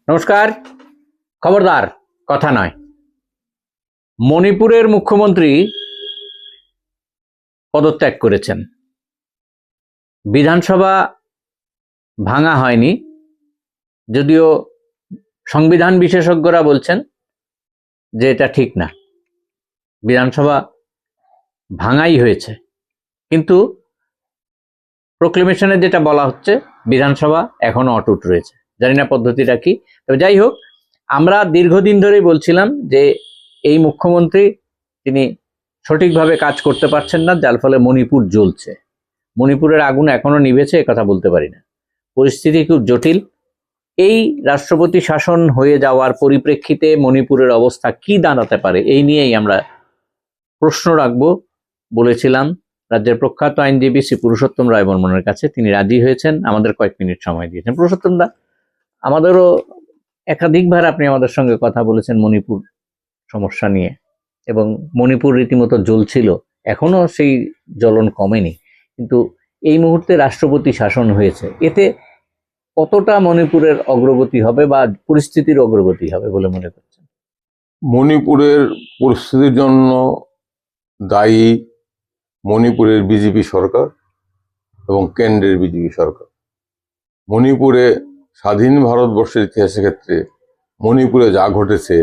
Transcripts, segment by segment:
নমস্কার। খবরদার, কথা নয়। মণিপুরের মুখ্যমন্ত্রী পদত্যাগ করেছেন। বিধানসভা ভাঙা হয়নি, যদিও সংবিধান বিশেষজ্ঞরা বলছেন যে এটা ঠিক না, বিধানসভা ভাঙাই হয়েছে। কিন্তু প্রোক্লেমেশনে যেটা বলা হচ্ছে, বিধানসভা এখনো অটুট রয়েছে। জানি না পদ্ধতিটা কি, তবে যাই হোক, আমরা দীর্ঘদিন ধরেই বলছিলাম যে এই মুখ্যমন্ত্রী তিনি সঠিকভাবে কাজ করতে পারছেন না, যার ফলে মণিপুর জ্বলছে। মণিপুরের আগুন এখনো নিভেছে এ কথা বলতে পারি না, পরিস্থিতি খুব জটিল। এই রাষ্ট্রপতি শাসন হয়ে যাওয়ার পরিপ্রেক্ষিতে মণিপুরের অবস্থা কি দাঁড়াতে পারে, এই নিয়েই আমরা প্রশ্ন রাখবো বলেছিলাম রাজ্যের প্রখ্যাত আইনজীবী শ্রী পুরুষোত্তম রায় বর্মনের কাছে। তিনি রাজি হয়েছেন, আমাদের কয়েক মিনিট সময় দিয়েছেন। পুরুষোত্তম দা, আমাদেরও একাধিকবার আপনি আমাদের সঙ্গে কথা বলেছেন মণিপুর সমস্যা নিয়ে, এবং মণিপুর রীতিমতো জ্বলছিল, এখনো সেই জ্বলন কমেনি। কিন্তু এই মুহূর্তে রাষ্ট্রপতি শাসন হয়েছে, এতে কতটা মণিপুরের অগ্রগতি হবে বা পরিস্থিতির অগ্রগতি হবে বলে মনে করছেন? মণিপুরের পরিস্থিতির জন্য দায়ী মণিপুরের বিজেপি সরকার এবং কেন্দ্রের বিজেপি সরকার। মণিপুরে স্বাধীন ভারতবর্ষের ইতিহাসের ক্ষেত্রে মণিপুরে যা ঘটেছে,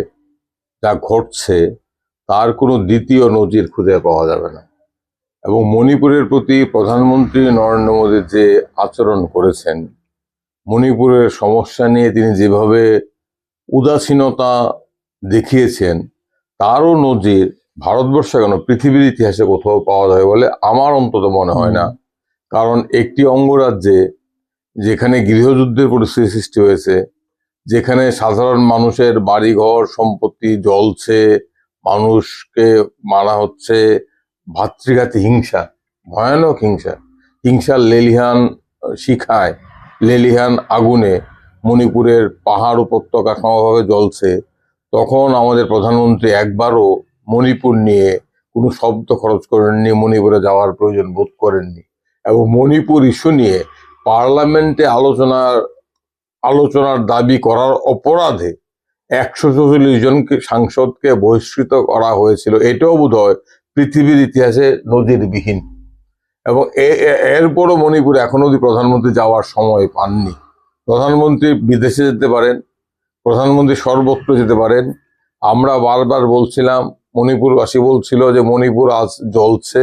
যা ঘটছে, তার কোনো দ্বিতীয় নজির খুঁজে পাওয়া যাবে না। এবং মণিপুরের প্রতি প্রধানমন্ত্রী নরেন্দ্র মোদী যে আচরণ করেছেন, মণিপুরের সমস্যা নিয়ে তিনি যেভাবে উদাসীনতা দেখিয়েছেন, তারও নজির ভারতবর্ষে কেন পৃথিবীর ইতিহাসে কোথাও পাওয়া যায় বলে আমার অন্তত মনে হয় না। কারণ একটি অঙ্গরাজ্যে যেখানে গৃহযুদ্ধের পরিস্থিতি সৃষ্টি হয়েছে, যেখানে সাধারণ মানুষের বাড়িঘর সম্পত্তি জ্বলছে, মানুষকে মারা হচ্ছে, ভাতৃঘাতী হিংসা, ভয়ানক হিংসা, হিংসার লেলিহান শিখায়, লেলিহান আগুনে মণিপুরের পাহাড় উপত্যকা সমভাবে জ্বলছে, তখন আমাদের প্রধানমন্ত্রী একবারও মণিপুর নিয়ে কোনো শব্দ খরচ করেননি, মণিপুরে যাওয়ার প্রয়োজন বোধ করেননি। এবং মণিপুর ইস্যু নিয়ে পার্লামেন্টে আলোচনার দাবি করার অপরাধে 144 জনকে সাংসদকে বহিষ্কৃত করা হয়েছিল। এটাও বোধহয় পৃথিবীর ইতিহাসে নজিরবিহীন। এবং এরপরও মণিপুরে এখনো অবধি প্রধানমন্ত্রী যাওয়ার সময় পাননি। প্রধানমন্ত্রী বিদেশে যেতে পারেন, প্রধানমন্ত্রী সর্বত্র যেতে পারেন। আমরা বারবার বলছিলাম, মণিপুরবাসী বলছিল যে মণিপুর আজ জ্বলছে,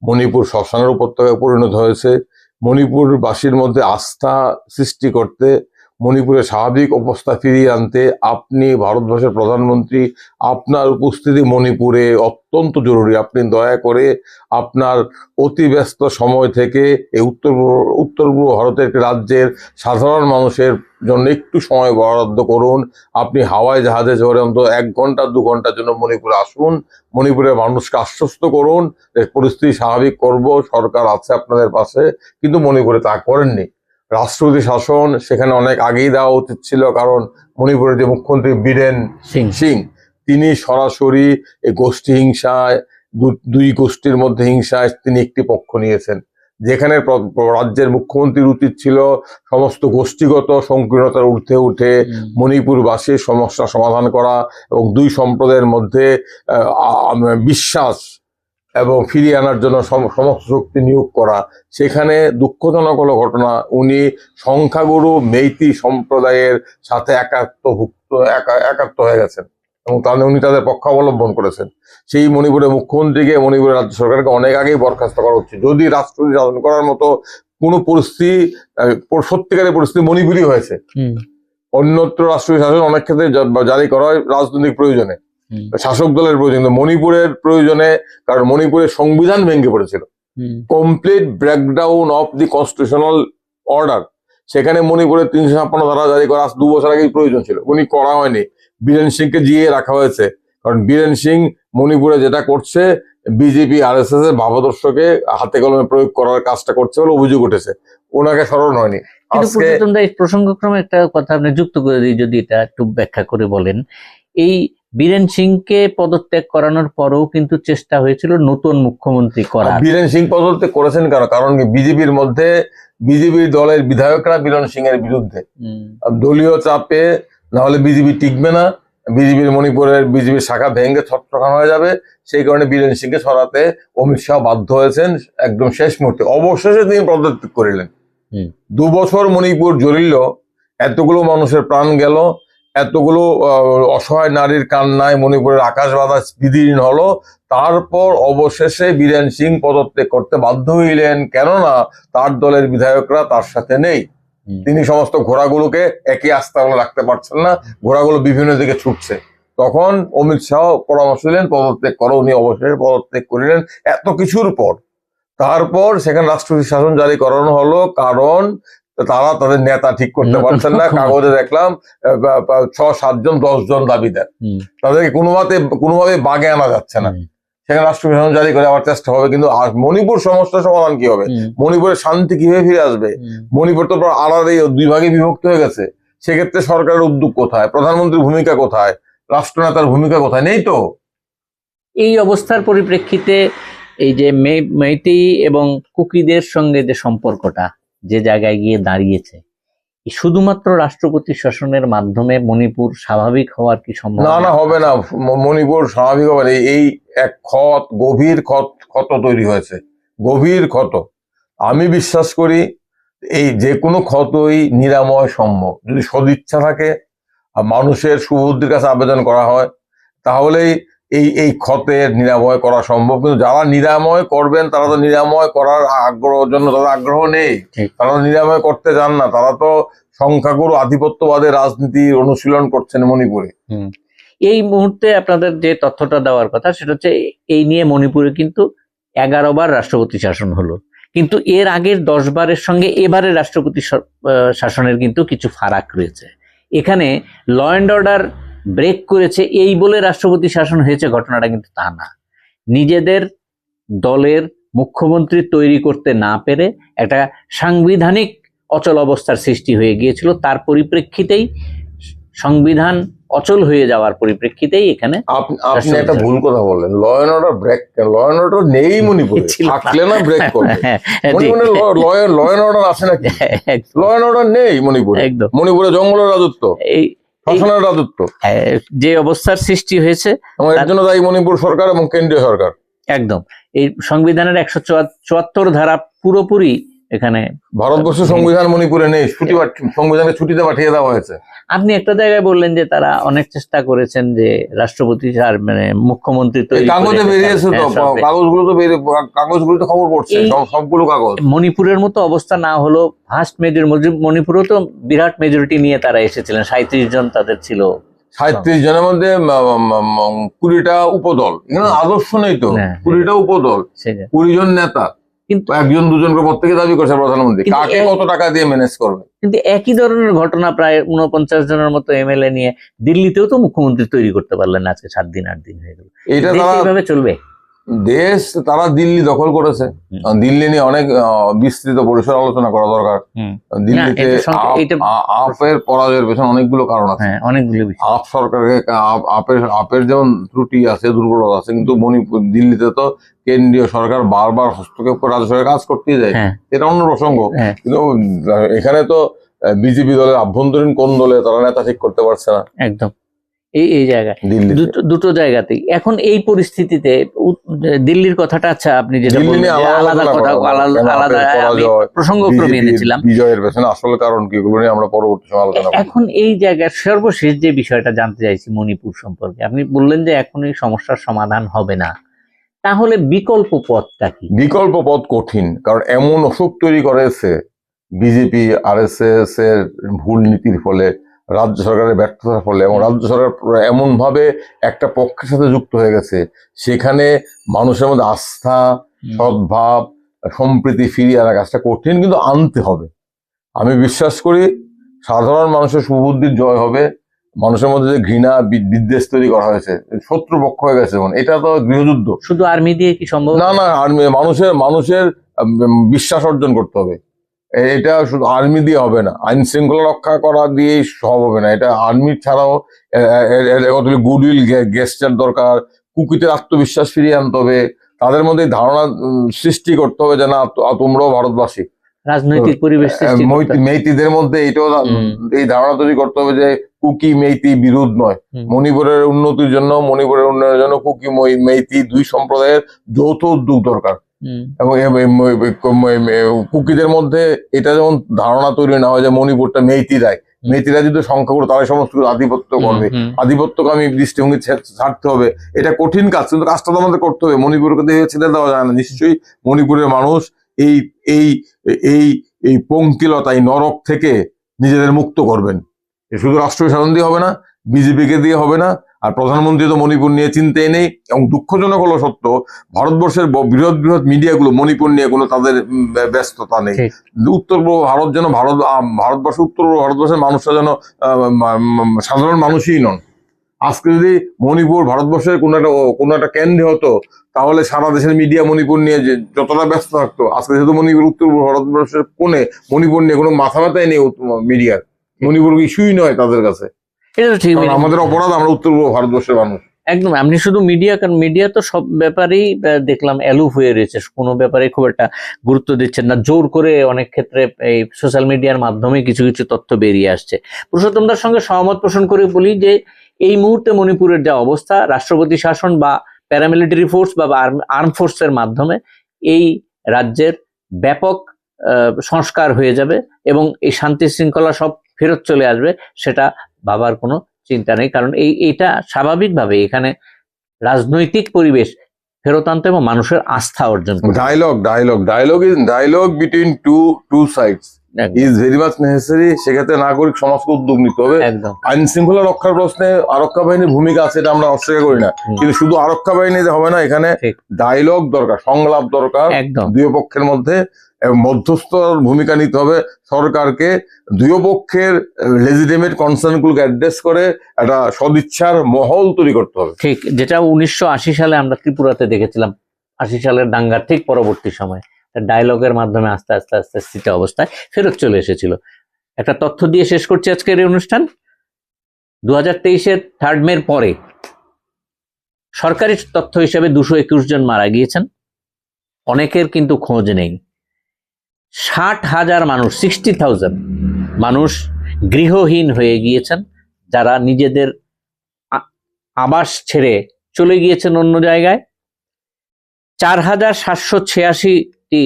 মণিপুর শ্মশানের উপত্যকায় পরিণত হয়েছে। মণিপুরবাসীর মধ্যে আস্থা সৃষ্টি করতে, মণিপুরের স্বাভাবিক অবস্থা ফিরিয়ে আনতে আপনি ভারতবর্ষের প্রধানমন্ত্রী, আপনার উপস্থিতি মণিপুরে অত্যন্ত জরুরি। আপনি দয়া করে আপনার অতি ব্যস্ত সময় থেকে এই উত্তর পূর্ব ভারতের একটি রাজ্যের সাধারণ মানুষের জন্য একটু সময় বরাদ্দ করুন। আপনি হাওয়াই জাহাজে চড়ে অন্তত 1 ঘন্টা 2 ঘন্টার জন্য মণিপুরে আসুন, মণিপুরের মানুষকে আশ্বস্ত করুন যে পরিস্থিতি স্বাভাবিক করব, সরকার আছে আপনাদের পাশে। কিন্তু মণিপুরে তা করেননি। রাষ্ট্রপতি শাসন সেখানে অনেক আগেই দেওয়া উচিত ছিল, কারণ মণিপুরের যে মুখ্যমন্ত্রী বীরেন সিং, তিনি সরাসরি এই গোষ্ঠী হিংসায়, দুই গোষ্ঠীর মধ্যে হিংসায় তিনি একটি পক্ষ নিয়েছেন। যেখানে রাজ্যের মুখ্যমন্ত্রীর উচিত ছিল সমস্ত গোষ্ঠীগত সংকীর্ণতার ঊর্ধ্বে উঠে মণিপুরবাসীর সমস্যা সমাধান করা এবং দুই সম্প্রদায়ের মধ্যে বিশ্বাস এবং ফিরিয়ে আনার জন্য সমস্ত শক্তি নিয়োগ করা। সেখানে দুঃখজনক হলো ঘটনা, উনি সংখ্যাগুরু মেইতি সম্প্রদায়ের সাথে একাত্ম হয়ে গেছেন এবং উনি তাদের পক্ষাবলম্বন করেছেন। সেই মণিপুরের মুখ্যমন্ত্রীকে, মণিপুরের রাজ্য সরকারকে অনেক আগেই বরখাস্ত করা হচ্ছে। যদি রাষ্ট্রপতি শাসন করার মতো কোনো পরিস্থিতি, সত্যিকারের পরিস্থিতি মণিপুরই হয়েছে। অন্যত্র রাষ্ট্রপতি শাসন অনেক ক্ষেত্রে জারি করা হয় রাজনৈতিক প্রয়োজনে, শাসক দলের প্রয়োজনে, মণিপুরের প্রয়োজনে। কারণ মণিপুরের সংবিধান ভেঙে পড়েছিল, complete breakdown of the constitutional order. সেখানে মণিপুরের 356 ধারা জারি করা 2 বছর আগেই প্রয়োজন ছিল, উনি করা হয়নি। বীরেন সিংকে জিয়ে রাখা হয়েছে, কারণ বীরেন সিং মণিপুরে যেটা করছে বিজেপি RSS এর ভাবাদর্শকে হাতে কলমে প্রয়োগ করার কাজটা করছে বলে অভিযোগ উঠেছে, ওনাকে স্মরণ হয়নি। প্রসঙ্গক্রমে একটা কথা আপনি যুক্ত করে দিই, যদি এটা একটু ব্যাখ্যা করে বলেন। এই বীরেন সিংকে পদত্যাগ করানোর পরেও কিন্তু চেষ্টা হয়েছিল নতুন মুখ্যমন্ত্রী করা। বীরেন সিং পদত্যাগ করেছেন কেন? কারণ বিজেপির মধ্যে বিজেপির দলের বিধায়করা বীরেন সিং এর বিরুদ্ধে, দলীয় চাপে না হলে বিজেপি টিকবে না, বিজেপির শাখা ভেঙে ছত্রখানা হয়ে যাবে। সেই কারণে বীরেন সিংকে সরাতে অমিত শাহ বাধ্য হয়েছেন একদম শেষ মুহূর্তে। অবশেষে তিনি পদত্যাগ করিলেন। 2 বছর মণিপুর জ্বলিল, এতগুলো মানুষের প্রাণ গেল, এতগুলো অসহায় নারীর কান্নায় মণিপুরের আকাশ বাতাস বিদীর্ণ হলো। তারপর অবশেষে বীরেন সিং পদত্যাগ করতে বাধ্য হইলেন, কেননা তার দলের বিধায়করা তার সাথে নেই। তিনি সমস্ত ঘোড়াগুলোকে একই আস্তাবলে রাখতে পারছেন না, ঘোড়াগুলো বিভিন্ন দিকে ছুটছে। তখন অমিত শাহ পরামর্শ দিলেন পদত্যাগ করো, উনি অবশেষে পদত্যাগ করিলেন এত কিছুর পর। তারপর সেখানে রাষ্ট্রপতি শাসন জারি করানো হলো, কারণ তারা তাদের নেতা ঠিক করতে পারছেন না। কাগজে দেখলাম 6-7 জন 10 জন দাবিদার, তাদেরকে কোনোভাবে বাগে আনা যাচ্ছে না। সেখানে রাষ্ট্রপতি শাসন জারি করে আবার চেষ্টা হবে, কিন্তু মণিপুর সমস্যার সমাধান কি হবে? মণিপুরের শান্তি কিভাবে ফিরে আসবে? মণিপুর তো আলাদা 2 ভাগে বিভক্ত হয়ে গেছে। সেক্ষেত্রে সরকারের উদ্যোগ কোথায়? প্রধানমন্ত্রীর ভূমিকা কোথায়? রাষ্ট্রনেতার ভূমিকা কোথায়? নেই তো। এই অবস্থার পরিপ্রেক্ষিতে এই যে মেইতেই এবং কুকিদের সঙ্গে যে সম্পর্কটা যে জায়গায় গিয়ে দাঁড়িয়েছে, শুধুমাত্র রাষ্ট্রপতি শাসনের মাধ্যমে মণিপুর স্বাভাবিক হওয়ার কি সম্ভব? না, হবে না। মণিপুর স্বাভাবিক হবে না। এই এক গভীর ক্ষত তৈরি হয়েছে, গভীর ক্ষত। আমি বিশ্বাস করি এই যে কোনো ক্ষতই নিরাময় সম্ভব, যদি সদিচ্ছা থাকে আর মানুষের সুবুদ্ধির কাছে আবেদন করা হয়, তাহলেই এই ক্ষতের নিরাময় করা সম্ভব। কিন্তু যারা নিরাময় করবেন তারা তো নিরাময় করার জন্য তাদের আগ্রহ নেই, তারা নিরাময় করতে চান না। তারা তো সংখ্যাগুরু আধিপত্যবাদের রাজনীতির অনুশীলন করছেন মণিপুরে। এই মুহূর্তে আপনাদের যে তথ্যটা দেওয়ার কথা সেটা হচ্ছে এই নিয়ে মণিপুরে কিন্তু 11 বার রাষ্ট্রপতি শাসন হলো, কিন্তু এর আগের 10 বারের সঙ্গে এবারের রাষ্ট্রপতি শাসনের কিন্তু কিছু ফারাক রয়েছে। এখানে ল অ্যান্ড অর্ডার ব্রেক করেছে এই বলে রাষ্ট্রপতি শাসন হয়েছে, ঘটনাটা কিন্তু তা না। নিজেদের দলের মুখ্যমন্ত্রী তৈরি করতে না পেরে একটা সাংবিধানিক অচল অবস্থার সৃষ্টি হয়ে গিয়েছিল। তার পরিপ্রেক্ষিতেই সংবিধান অচল হয়ে যাওয়ার পরিপ্রেক্ষিতেই এখানে আপনি একটা ভুল কথা বললেন। Law and order break, law and order নেই মণিপুরে, থাকলে না ব্রেক করবে। মণিপুরে ল অ্যান্ড অর্ডার আছে নাকি? ল অ্যান্ড অর্ডার নেই মণিপুরে। মণিপুরে জঙ্গলের রাজত্ব, শাসনের রাজত্ব, যে অবস্থার সৃষ্টি হয়েছে এর জন্য দায়ী মণিপুর সরকার এবং কেন্দ্রীয় সরকার। একদম এই সংবিধানের 174 ধারা পুরোপুরি এখানে। ভারতবর্ষের সংবিধান মণিপুরে নেই, সংবিধানকে ছুটিতে পাঠিয়ে দেওয়া হয়েছে। আপনি একটা জায়গায় বললেন যে তারা অনেক চেষ্টা করেছেন যে রাষ্ট্রপতি আর মানে মুখ্যমন্ত্রী তৈরি, কাগজে বেরিয়েছে তো, কাগজগুলো তো খবর পড়ছে, সবগুলো কাগজ। মণিপুরের মতো অবস্থা না হলো, ভাস্ট মেজরিটি, মণিপুরও তো বিরাট মেজরিটি নিয়ে তারা এসেছিলেন, 37 জন তাদের ছিল। 37 জনের মধ্যে 20টা উপদল, এখানে আদর্শ নেই তো। 20টা উপদল, 20 জন নেতা, কিন্তু 1-2 জন করে প্রত্যেকে দাবি করছে প্রধানমন্ত্রী। কাকে কত টাকা দিয়ে ম্যানেজ করবে? কিন্তু একই ধরনের ঘটনা প্রায় 49 জনের মতো এমএলএ নিয়ে দিল্লিতেও তো মুখ্যমন্ত্রী তৈরি করতে পারলেন না, আজকে 7 দিন 8 দিন হয়ে গেল। এটা এইভাবে চলবে? দেশ তারা দিল্লি দখল করেছে, দিল্লি নিয়ে অনেক বিস্তৃত পরিসর আলোচনা করা দরকার। দিল্লিতে আপের পরাজয়ের পেছনে অনেকগুলো কারণ আছে, অনেকগুলো। আপ সরকারকে আপের যেমন ত্রুটি আছে, দুর্বলতা আছে, কিন্তু মণিপুর দিল্লিতে তো কেন্দ্রীয় সরকার বারবার হস্তক্ষেপ করে রাজ্য সরকার কাজ করতেই যায়, এটা অন্য প্রসঙ্গ। কিন্তু এখানে তো বিজেপি দলের আভ্যন্তরীণ কোন দলে তারা নেতা ঠিক করতে পারছে না। একদম এই জায়গায় দুটো জায়গাতেই এখন এই পরিস্থিতিতে দিল্লির কথাটা, আচ্ছা আপনি যেটা বললেন আলাদা কথা, আলাদা প্রসঙ্গক্রমে এনেছিলাম, বিজয়ের পেছনে আসলে কারণ কি, এগুলো নিয়ে আমরা পরবর্তী সময় আলোচনা করব। এখন এই জায়গায় সর্বশেষ যে বিষয়টা জানতে চাইছি মণিপুর সম্পর্কে, আপনি বললেন যে এখন এই সমস্যার সমাধান হবে না, তাহলে বিকল্প পথটা কি? বিকল্প পথ কঠিন, কারণ এমন অসুখ তৈরি করেছে বিজেপি আরএসএস এর ভুল নীতির ফলে, রাজ্য সরকারের ব্যর্থতার ফলে, এবং রাজ্য সরকার এমন ভাবে একটা পক্ষের সাথে যুক্ত হয়ে গেছে, সেখানে মানুষের মধ্যে আস্থা, সদ্ভাব, সম্প্রীতি ফিরিয়ে আনা কাজটা কঠিন, কিন্তু আনতে হবে। আমি বিশ্বাস করি সাধারণ মানুষের সুবুদ্ধির জয় হবে। মানুষের মধ্যে যে ঘৃণা বিদ্বেষ তৈরি করা হয়েছে, শত্রু পক্ষ হয়ে গেছে, এটা তো গৃহযুদ্ধ। শুধু আর্মি দিয়ে কি সম্ভব? না, আর্মি মানুষের বিশ্বাস অর্জন করতে হবে। এটা শুধু আর্মি দিয়ে হবে না, আইন শৃঙ্খলা রক্ষা করা দিয়েই সব হবে না। এটা আর্মি ছাড়াও গুডউইল গেস্টার দরকার, কুকিদের আত্মবিশ্বাস ফিরিয়ে আনতে হবে, তাদের মধ্যে ধারণা সৃষ্টি করতে হবে যে না তোমরাও ভারতবাসী, রাজনৈতিক পরিবেশ সৃষ্টি করতে হবে। মেইতিদের মধ্যে এটাও হুম। এই ধারণা তৈরি করতে হবে যে কুকি মেইতি বিরোধ নয়, হুম। মণিপুরের উন্নতির জন্য, মণিপুরের উন্নয়নের জন্য কুকি মেইতি দুই সম্প্রদায়ের যৌথ উদ্যোগ দরকার। হুম। এবং কুকিদের মধ্যে এটা যেমন ধারণা তৈরি না হয় যে মণিপুরটা মেইতিরাই, মেইতিরা যদি সংখ্যাগুরু তারাই সমস্ত কিছু আধিপত্য করবে, হুম। আধিপত্যকামী দৃষ্টিভঙ্গি ছাড়তে হবে। এটা কঠিন কাজ, কিন্তু কাজটা তো আমাদের করতে হবে। মণিপুরকে দিয়ে ছেড়ে দেওয়া যায় না। নিশ্চয়ই মণিপুরের মানুষ এই এই এই এই পঙ্কিলতা, এই নরক থেকে নিজেদের মুক্ত করবেন। শুধু রাষ্ট্রীয় শাসন দিয়ে হবে না, বিজেপিকে দিয়ে হবে না। আর প্রধানমন্ত্রী তো মণিপুর নিয়ে চিন্তাই নেই। এবং দুঃখজনক হলো সত্য, ভারতবর্ষের বৃহৎ বৃহৎ মিডিয়াগুলো মণিপুর নিয়ে কোনো তাদের ব্যস্ততা নেই। ঠিক। উত্তর পূর্ব ভারত যেন ভারতবর্ষ, উত্তর পূর্ব ভারতবর্ষের মানুষরা যেন সাধারণ মানুষই নন। আজকে যদি মণিপুর ভারতবর্ষের কোনো একটা কেন্দ্রে হতো, তাহলে সারা দেশের মিডিয়া মণিপুর নিয়ে যতটা ব্যস্ত থাকতো, আজকে যেহেতু মণিপুর উত্তর পূর্ব ভারতবর্ষের কোণে, মণিপুর নিয়ে কোনো মাথা ব্যথাই নেই মিডিয়ার। মণিপুর ইস্যুই নয় তাদের কাছে। এটা তো ঠিক। কারণ আমাদের অপরাধ, আমরা উত্তর পূর্ব ভারতবর্ষের মানুষ। একদম। আপনি শুধু মিডিয়া, কারণ মিডিয়া তো সব ব্যাপারেই দেখলাম অ্যালুফ হয়ে রয়েছে, কোনো ব্যাপারে খুব একটা গুরুত্ব দিচ্ছেন না। জোর করে অনেক ক্ষেত্রে এই সোশ্যাল মিডিয়ার মাধ্যমে কিছু কিছু তথ্য বেরিয়ে আসছে। পুরুষোত্তমদার সঙ্গে সহমত পোষণ করে বলি যে এই মুহূর্তে মণিপুরের যা অবস্থা, রাষ্ট্রপতি শাসন বা প্যারামিলিটারি ফোর্স বা আর্ম ফোর্সের মাধ্যমে এই রাজ্যের ব্যাপক সংস্কার হয়ে যাবে এবং এই শান্তি শৃঙ্খলা সব ফেরত চলে আসবে, সেটা ভাবার কোনো চিন্তা নেই। কারণ এইটা স্বাভাবিকভাবে এখানে রাজনৈতিক পরিবেশ ফেরত আনতে এবং মানুষের আস্থা অর্জন করতে। Dialogue between two sides is very much necessary. সেক্ষেত্রে নাগরিক সমাজকে উদ্যোগ নিতে হবে। একদম। আইন শৃঙ্খলা রক্ষার প্রশ্নে আরক্ষা বাহিনীর ভূমিকা আছে, এটা আমরা অস্বীকার করি না, কিন্তু শুধু আরক্ষা বাহিনীতে হবে না, এখানে ডায়লগ দরকার, সংলাপ দরকার একদম। দুই পক্ষের মধ্যে। মধ্যস্থর ভূমিকা নিতে হবে সরকারকে, দুই পক্ষের লেজিটিমেট কনসার্ন গুলোকে অ্যাড্রেস করে একটা সদিচ্ছার মহল তৈরি করতে হবে। ঠিক, যেটা 1980 সালে আমরা ত্রিপুরাতে দেখেছিলাম, 80 সালের দাঙ্গার ঠিক পরবর্তী সময় ডায়লগের মাধ্যমে আস্তে আস্তে আস্তে স্থিত অবস্থায় ফেরত চলে এসেছিল। একটা তথ্য দিয়ে শেষ করছি আজকের এই অনুষ্ঠান। 2023-এর 3 মের পরে সরকারি তথ্য হিসেবে 221 জন মারা গিয়েছেন। অনেকের কিন্তু খোঁজ নেই। 60,000 মানুষ, 60,000 মানুষ গৃহহীন হয়ে গিয়েছেন, যারা নিজেদের আবাস ছেড়ে চলে গিয়েছেন অন্য জায়গায়। 4,786টি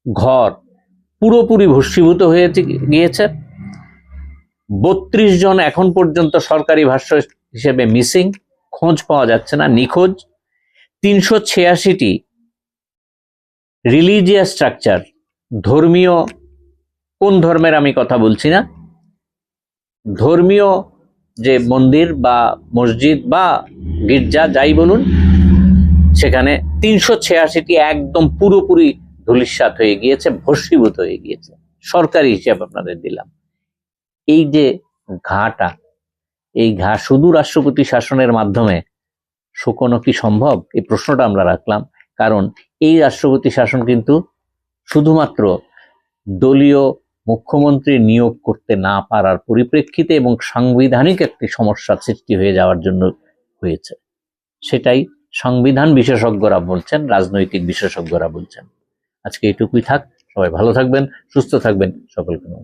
ঘর পুরোপুরি ভস্মীভূত হয়ে গিয়েছে। 32 জন এখন পর্যন্ত সরকারি ভাষ্য হিসেবে মিসিং, খোঁজ পাওয়া যাচ্ছে না, নিখোঁজ। 386টি রিলিজিয়াস স্ট্রাকচার, ধর্মীয়, কোন ধর্মের আমি কথা বলছি না, ধর্মীয় যে মন্দির বা মসজিদ বা গির্জা যাই বলুন, সেখানে 386টি একদম পুরোপুরি ধূলিসাৎ হয়ে গিয়েছে, ভস্মীভূত হয়ে গিয়েছে। সরকারি হিসাব আপনাদের দিলাম। এই যে ঘাটা, এই ঘা শুধু রাষ্ট্রপতি শাসনের মাধ্যমে শুকনো কি সম্ভব? এই প্রশ্নটা আমরা রাখলাম। কারণ এই রাষ্ট্রপতি শাসন কিন্তু শুধুমাত্র দলীয় মুখ্যমন্ত্রী নিয়োগ করতে না পারার পরিপ্রেক্ষিতে এবং সাংবিধানিক একটি সমস্যার সৃষ্টি হয়ে যাওয়ার জন্য হয়েছে। সেটাই সংবিধান বিশেষজ্ঞরা বলছেন, রাজনৈতিক বিশেষজ্ঞরা বলছেন। আজকে এটুকুই থাক। সবাই ভালো থাকবেন, সুস্থ থাকবেন। সকলকে নমস্কার।